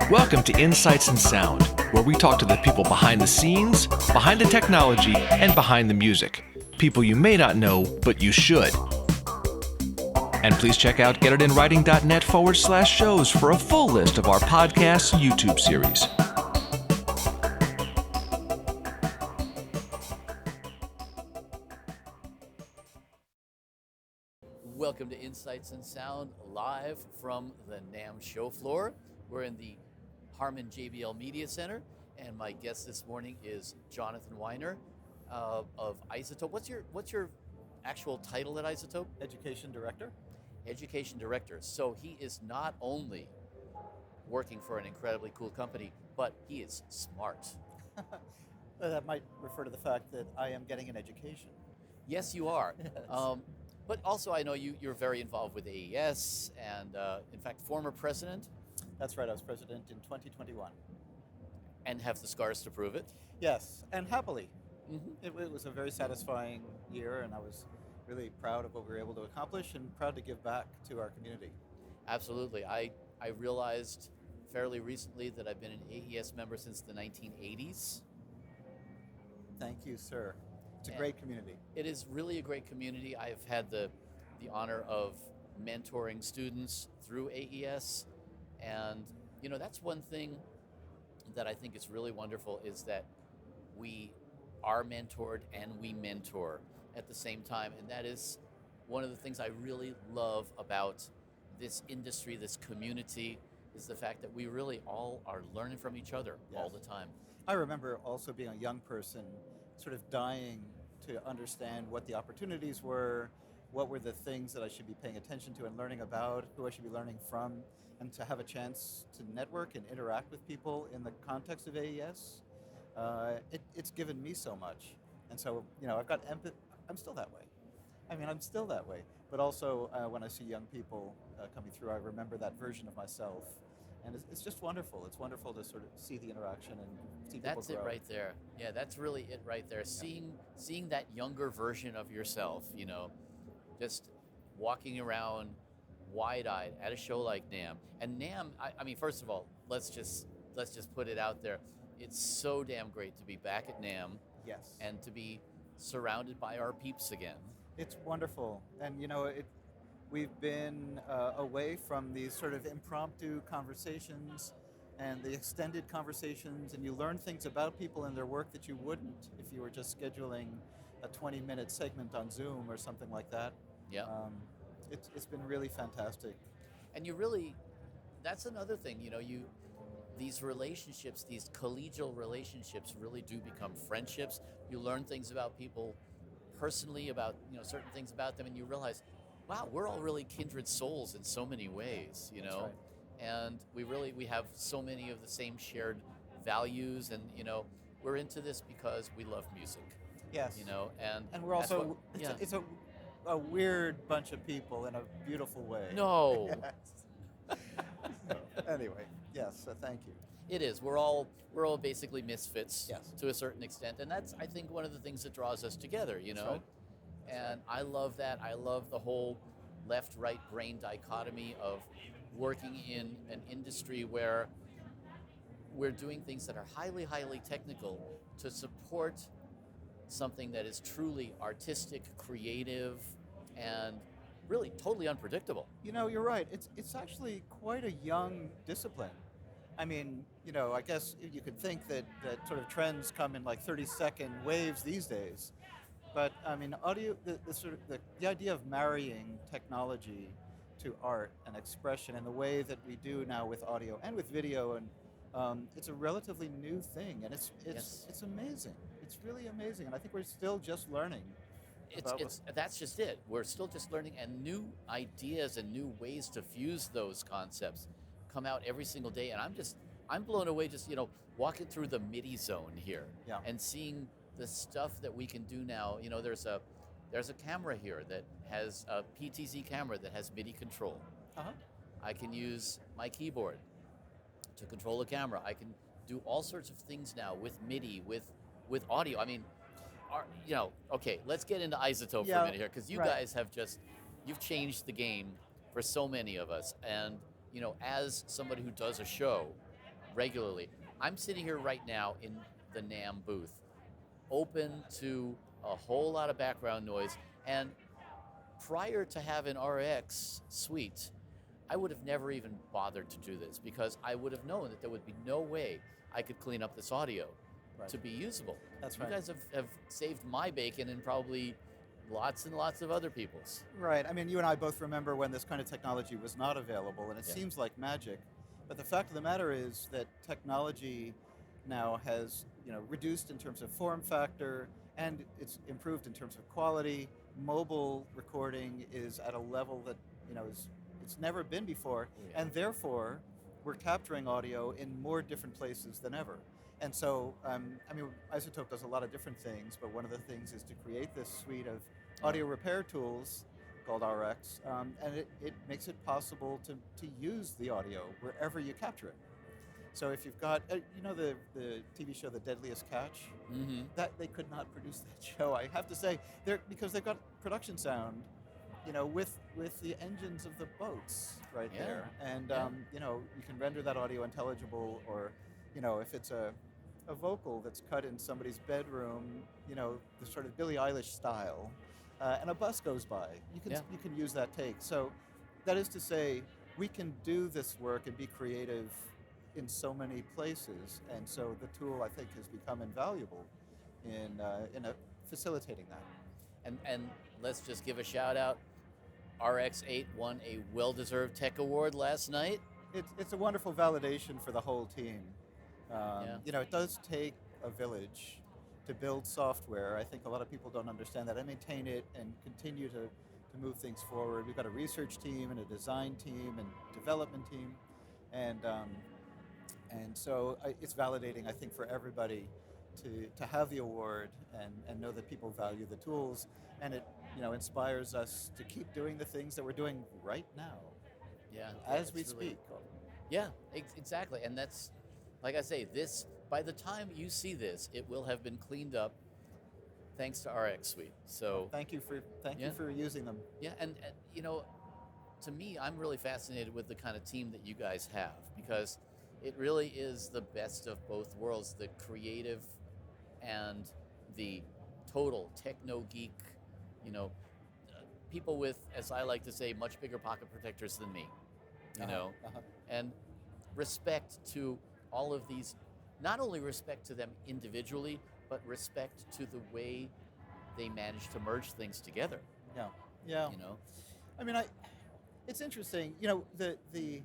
Welcome to Insights in Sound, where we talk to the people behind the scenes, behind the technology, and behind the music. People you may not know, but you should. And please check out getitinwriting.net/shows for a full list of our podcast YouTube series. Welcome to Insights in Sound, live from the NAMM show floor. We're in the Harman JBL Media Center, and my guest this morning is Jonathan Wyner of Izotope. What's your actual title at Izotope? Education Director. Education Director. So he is not only working for an incredibly cool company, but he is smart. That might refer to the fact that I am getting an education. Yes, you are. Yes. But also I know you're very involved with AES and, in fact, former president. That's right, I was president in 2021. And have the scars to prove it. Yes, and happily. Mm-hmm. It was a very satisfying year, and I was really proud of what we were able to accomplish and proud to give back to our community. Absolutely. I realized fairly recently that I've been an AES member since the 1980s. Thank you, sir. It's a And great community. It is really a great community. I've had the honor of mentoring students through AES. And, you know, that's one thing that I think is really wonderful is that we are mentored and we mentor at the same time. And that is one of the things I really love about this industry, this community, is the fact that we really all are learning from each other all the time. I remember also being a young person sort of dying to understand what the opportunities were, what were the things that I should be paying attention to and learning about, who I should be learning from, and to have a chance to network and interact with people in the context of AES, it's given me so much. And so, you know, I've got empathy. I'm still that way. I'm still that way. But also, when I see young people coming through, I remember that version of myself. And it's just wonderful. It's wonderful to sort of see the interaction and see people That's grow. it right there. Yeah, that's really it right there. Yeah. Seeing that younger version of yourself, you know, just walking around wide-eyed at a show like NAMM. And NAMM, I mean, first of all, let's just put it out there. It's so damn great to be back at NAMM. Yes. And to be surrounded by our peeps again. It's wonderful. And, you know, we've been away from these sort of impromptu conversations and the extended conversations, and you learn things about people and their work that you wouldn't if you were just scheduling a 20-minute segment on Zoom or something like that. Yeah. It's been really fantastic. And that's another thing, you know, these relationships, these collegial relationships really do become friendships. You learn things about people personally, about, you know, certain things about them, and you realize, wow, we're all really kindred souls in so many ways, you know. That's right. And we have so many of the same shared values, and, you know, we're into this because we love music. Yes. You know, and we're also, it's a weird bunch of people in a beautiful way. No. Yes. So, anyway, yes, so thank you. It is. We're all basically misfits. Yes. To a certain extent, and that's, I think, one of the things that draws us together. You know, That's right. And I love that. I love the whole left-right brain dichotomy of working in an industry where we're doing things that are highly, highly technical to support something that is truly artistic, creative, and really totally unpredictable. You know, you're right. It's actually quite a young discipline. I mean, you know, I guess you could think that sort of trends come in like 30-second waves these days. But I mean, audio, the idea of marrying technology to art and expression in the way that we do now with audio and with video, and it's a relatively new thing, and it's amazing. It's really amazing, and I think we're still just learning. That's just it. We're still just learning, and new ideas and new ways to fuse those concepts come out every single day. And I'm blown away just, you know, walking through the MIDI zone here and seeing the stuff that we can do now. You know, there's a camera here that has a PTZ camera that has MIDI control. Uh-huh. I can use my keyboard to control the camera. I can do all sorts of things now with MIDI, with audio. I mean, you know, okay, let's get into Izotope for a minute here, because you guys have you've changed the game for so many of us. And, you know, as somebody who does a show, regularly. I'm sitting here right now in the NAMM booth, open to a whole lot of background noise. And prior to having RX Suite, I would have never even bothered to do this because I would have known that there would be no way I could clean up this audio to be usable. That's you right. guys have saved my bacon and probably lots and lots of other people's. Right. I mean, you and I both remember when this kind of technology was not available, and it seems like magic. But the fact of the matter is that technology now has, reduced in terms of form factor, and it's improved in terms of quality. Mobile recording is at a level that, it's never been before, and therefore we're capturing audio in more different places than ever. And so, Izotope does a lot of different things, but one of the things is to create this suite of audio repair tools called RX, and it makes it possible to use the audio wherever you capture it. So if you've got, the TV show The Deadliest Catch, that they could not produce that show, I have to say, because they've got production sound, with the engines of the boats right there, and you can render that audio intelligible, or if it's a vocal that's cut in somebody's bedroom, the sort of Billie Eilish style, and a bus goes by, you can use that take. So that is to say, we can do this work and be creative in so many places, and so the tool, I think, has become invaluable in facilitating that. And let's just give a shout out. RX8 won a well-deserved tech award last night. It's a wonderful validation for the whole team. It does take a village to build software. I think a lot of people don't understand that, and maintain it and continue to move things forward. We've got a research team and a design team and development team, and so it's validating, I think, for everybody to have the award and know that people value the tools, and it inspires us to keep doing the things that we're doing right now. As we speak. Really cool. Yeah, exactly. And that's, like I say, this, by the time you see this, it will have been cleaned up thanks to RX Suite. So thank you for using them. Yeah, and to me, I'm really fascinated with the kind of team that you guys have, because it really is the best of both worlds, the creative and the total techno geek, people with, as I like to say, much bigger pocket protectors than me, and respect to all of these, not only respect to them individually, but respect to the way they manage to merge things together. Yeah. I mean, it's interesting, the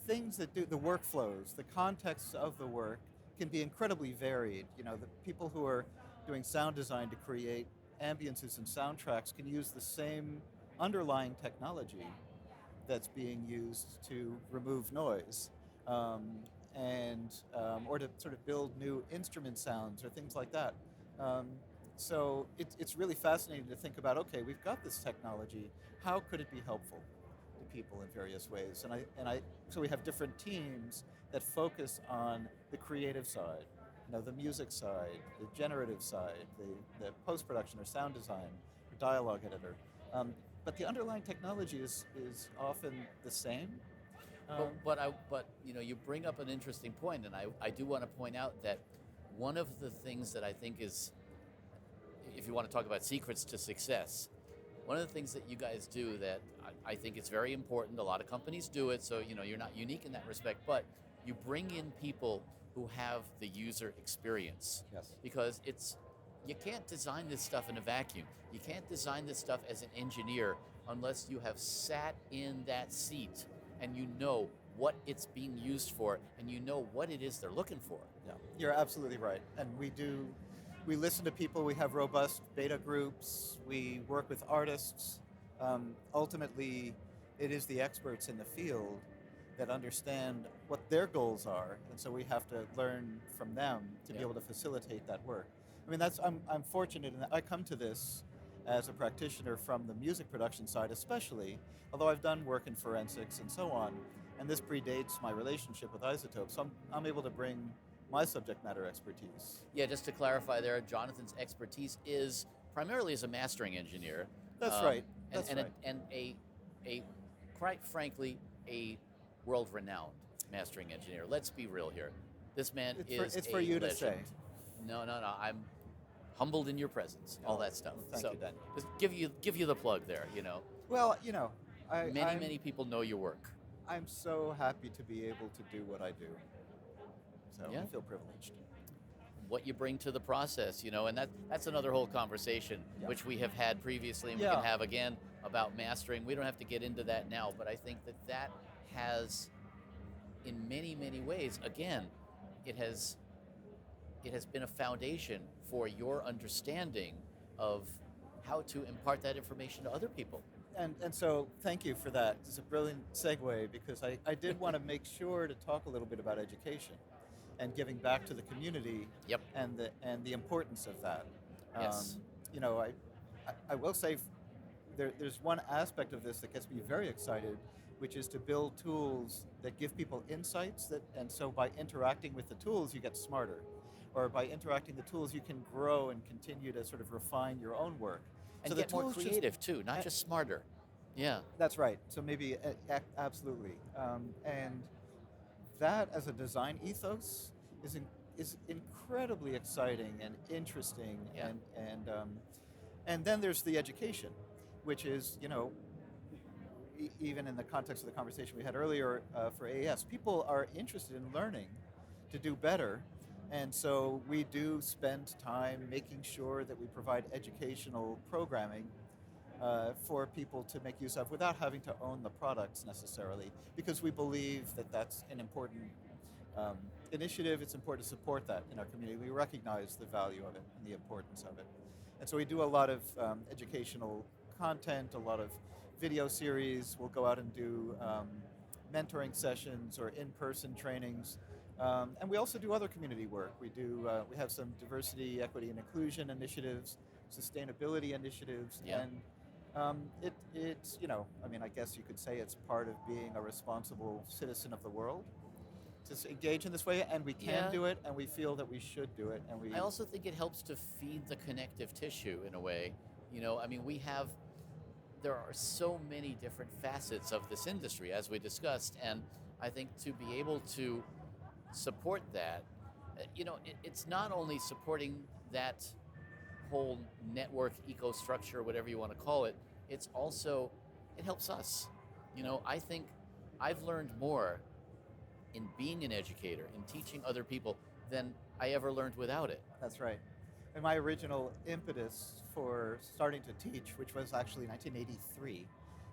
things that do, the workflows, the context of the work can be incredibly varied. The people who are doing sound design to create ambiences and soundtracks can use the same underlying technology that's being used to remove noise, or to sort of build new instrument sounds or things like that. So it's really fascinating to think about, okay, we've got this technology, how could it be helpful to people in various ways? So we have different teams that focus on the creative side, the music side, the generative side, the post-production or sound design, or dialogue editor. But the underlying technology is often the same. But you bring up an interesting point, and I do want to point out that one of the things that I think is, if you want to talk about secrets to success, one of the things that you guys do that I think is very important, a lot of companies do it, so you're not unique in that respect, but you bring in people who have the user experience. Yes. Because you can't design this stuff in a vacuum. You can't design this stuff as an engineer unless you have sat in that seat and you know what it's being used for and you know what it is they're looking for. Yeah, you're absolutely right. And we listen to people, we have robust beta groups, we work with artists. Ultimately, it is the experts in the field that understand what their goals are, and so we have to learn from them to be able to facilitate that work. I mean, I'm fortunate in that I come to this as a practitioner from the music production side especially, although I've done work in forensics and so on, and this predates my relationship with Izotope, so I'm able to bring my subject matter expertise. Yeah, just to clarify there, Jonathan's expertise is primarily as a mastering engineer. That's right. And quite frankly, a world-renowned mastering engineer. Let's be real here. This man It's is for a you to legend. say. No. I'm humbled in your presence. All that stuff. Well, thank you, Dan. Just give you the plug there. Well, Many people know your work. I'm so happy to be able to do what I do. So Yeah. I feel privileged. What you bring to the process, and that's another whole conversation, Yeah. which we have had previously and we Yeah. can have again about mastering. We don't have to get into that now, but I think that has, in many, many ways, again, it has been a foundation for your understanding of how to impart that information to other people. And so thank you for that. It's a brilliant segue because I did want to make sure to talk a little bit about education and giving back to the community. Yep. And the importance of that. Yes. I will say there's one aspect of this that gets me very excited, which is to build tools that give people insights and so by interacting with the tools you get smarter, or by interacting with the tools you can grow and continue to sort of refine your own work. And so the get more tools creative too, not just smarter. Yeah. That's right. So maybe absolutely, and that as a design ethos is incredibly exciting and interesting. Yeah. And then there's the education, which is even in the context of the conversation we had earlier for AES, people are interested in learning to do better. And so we do spend time making sure that we provide educational programming for people to make use of without having to own the products necessarily, because we believe that that's an important initiative. It's important to support that in our community. We recognize the value of it and the importance of it. And so we do a lot of educational content, a lot of video series. We'll go out and do mentoring sessions or in-person trainings. And we also do other community work. We have some diversity, equity, and inclusion initiatives, sustainability initiatives, Yeah. and it's I guess you could say it's part of being a responsible citizen of the world to engage in this way, and we can Yeah. do it, and we feel that we should do it, and we. I also think it helps to feed the connective tissue in a way. There are so many different facets of this industry, as we discussed, and I think to be able to support that, it's not only supporting that whole network eco-structure, whatever you want to call it, it helps us. I think I've learned more in being an educator, in teaching other people, than I ever learned without it. That's right. And my original impetus for starting to teach, which was actually 1983,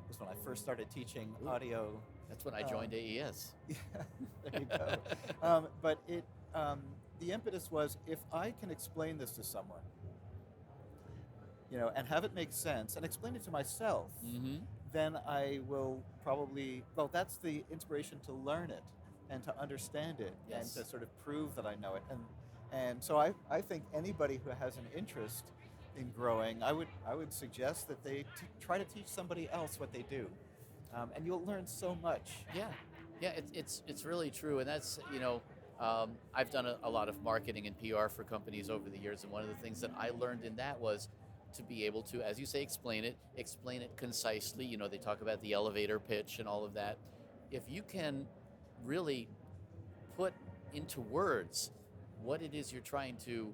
was when I first started teaching audio. That's when I joined AES. Yeah, there you go. But the impetus was, if I can explain this to someone, and have it make sense, and explain it to myself, Mm-hmm. then I will probably, that's the inspiration to learn it and to understand it. Yes. And to sort of prove that I know it. And so I think anybody who has an interest in growing, I would suggest that they try to teach somebody else what they do. And you'll learn so much. Yeah, it's really true, and that's I've done a lot of marketing and PR for companies over the years, and one of the things that I learned in that was to be able to, as you say, explain it concisely. They talk about the elevator pitch and all of that. If you can really put into words what it is you're trying to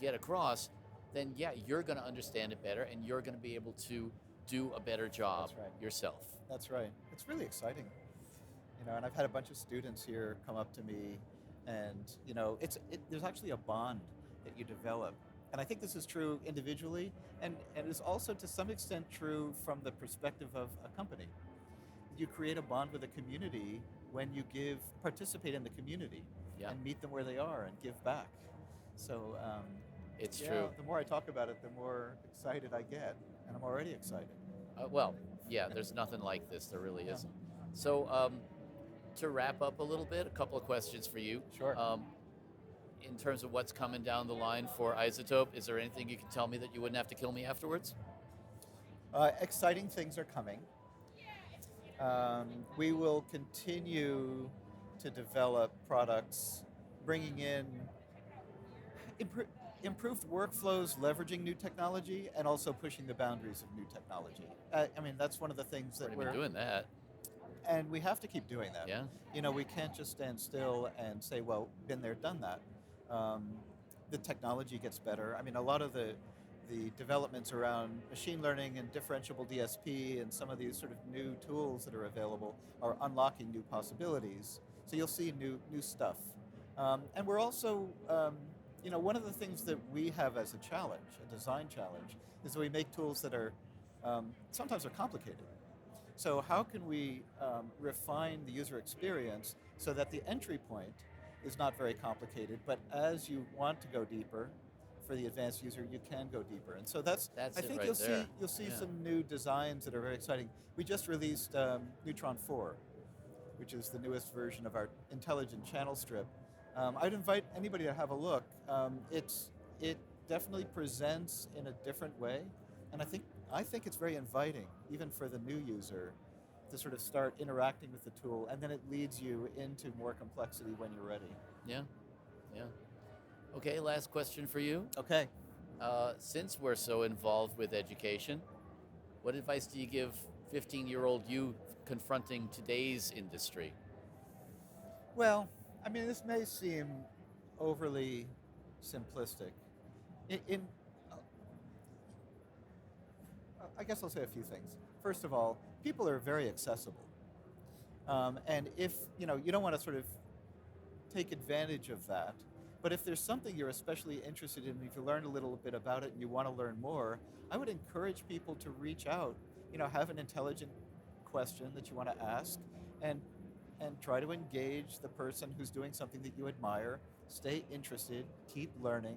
get across, then yeah, you're going to understand it better, and you're going to be able to do a better job That's right. yourself. That's right. It's really exciting. And I've had a bunch of students here come up to me, and there's actually a bond that you develop. And I think this is true individually, and it is also to some extent true from the perspective of a company. You create a bond with a community when you participate in the community, Yeah. and meet them where they are and give back. So It's true. The more I talk about it, the more excited I get, and I'm already excited. There's nothing like this. There really Yeah. isn't. So to wrap up a little bit, a couple of questions for you. Sure. In terms of what's coming down the line for Izotope, is there anything you can tell me that you wouldn't have to kill me afterwards? Exciting things are coming. We will continue to develop products, bringing in improved workflows, leveraging new technology, and also pushing the boundaries of new technology. That's one of the things that We've been doing that. And we have to keep doing that. Yeah. You know, we can't just stand still and say, well, been there, done that. The technology gets better. I mean, a lot of the developments around machine learning and differentiable DSP and some of these sort of new tools that are available are unlocking new possibilities. So you'll see new stuff. And we're also, you know, one of the things that we have as a challenge, a design challenge, is that we make tools that are, sometimes are complicated. So how can we refine the user experience so that the entry point is not very complicated, but as you want to go deeper, for the advanced user, you can go deeper. And so that's I think right you'll see some new designs that are very exciting. We just released Neutron 4, which is the newest version of our intelligent channel strip. I'd invite anybody to have a look. It definitely presents in a different way, and I think it's very inviting, even for the new user, to sort of start interacting with the tool, and then it leads you into more complexity when you're ready. Yeah, yeah. Okay, last question for you. Okay. Since we're so involved with education, what advice do you give 15-year-old you confronting today's industry? Well, I mean, this may seem overly simplistic. I guess I'll say a few things. First of all, people are very accessible. And if, you know, you don't want to sort of take advantage of that, but if there's something you're especially interested in, if you learned a little bit about it and you want to learn more, I would encourage people to reach out, you know, have an intelligent question that you want to ask, and try to engage the person who's doing something that you admire. Stay interested, keep learning.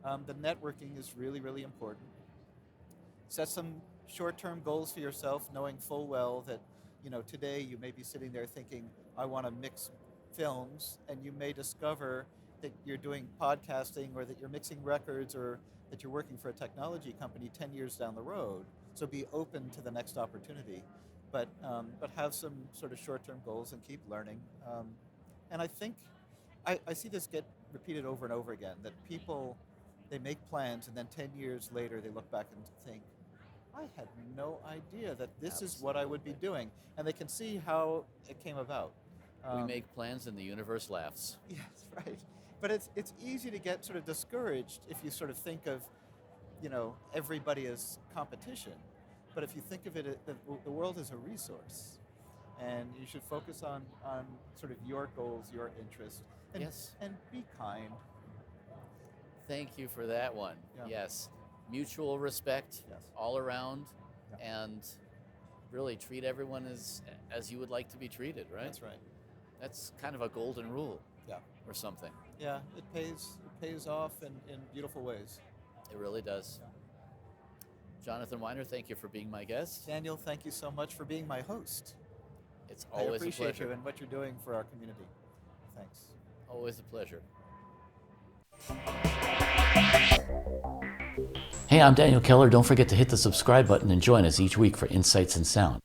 The networking is really, really important. Set some short-term goals for yourself, knowing full well that, you know, today you may be sitting there thinking, I want to mix films, and you may discover that you're doing podcasting, or that you're mixing records, or that you're working for a technology company 10 years down the road. So be open to the next opportunity, but have some sort of short-term goals and keep learning. And I think I see this get repeated over and over again, that people, they make plans and then 10 years later they look back and think, I had no idea that this is what I would be doing. And they can see how it came about. We make plans and the universe laughs. Yes, right. But it's easy to get sort of discouraged if you sort of think of, you know, everybody as competition. But if you think of it, the world is a resource, and you should focus on sort of your goals, your interests, and, yes. And be kind. Thank you for that one. Yeah. Yes. Mutual respect, yes. all around, yeah. And really treat everyone as you would like to be treated, right? That's right. That's kind of a golden rule. Yeah. Or something. Yeah, it pays off in beautiful ways. It really does. Yeah. Jonathan Wyner, thank you for being my guest. Daniel, thank you so much for being my host. It's always a pleasure. I appreciate you and what you're doing for our community. Thanks. Always a pleasure. Hey, I'm Daniel Keller. Don't forget to hit the subscribe button and join us each week for Insights in Sound.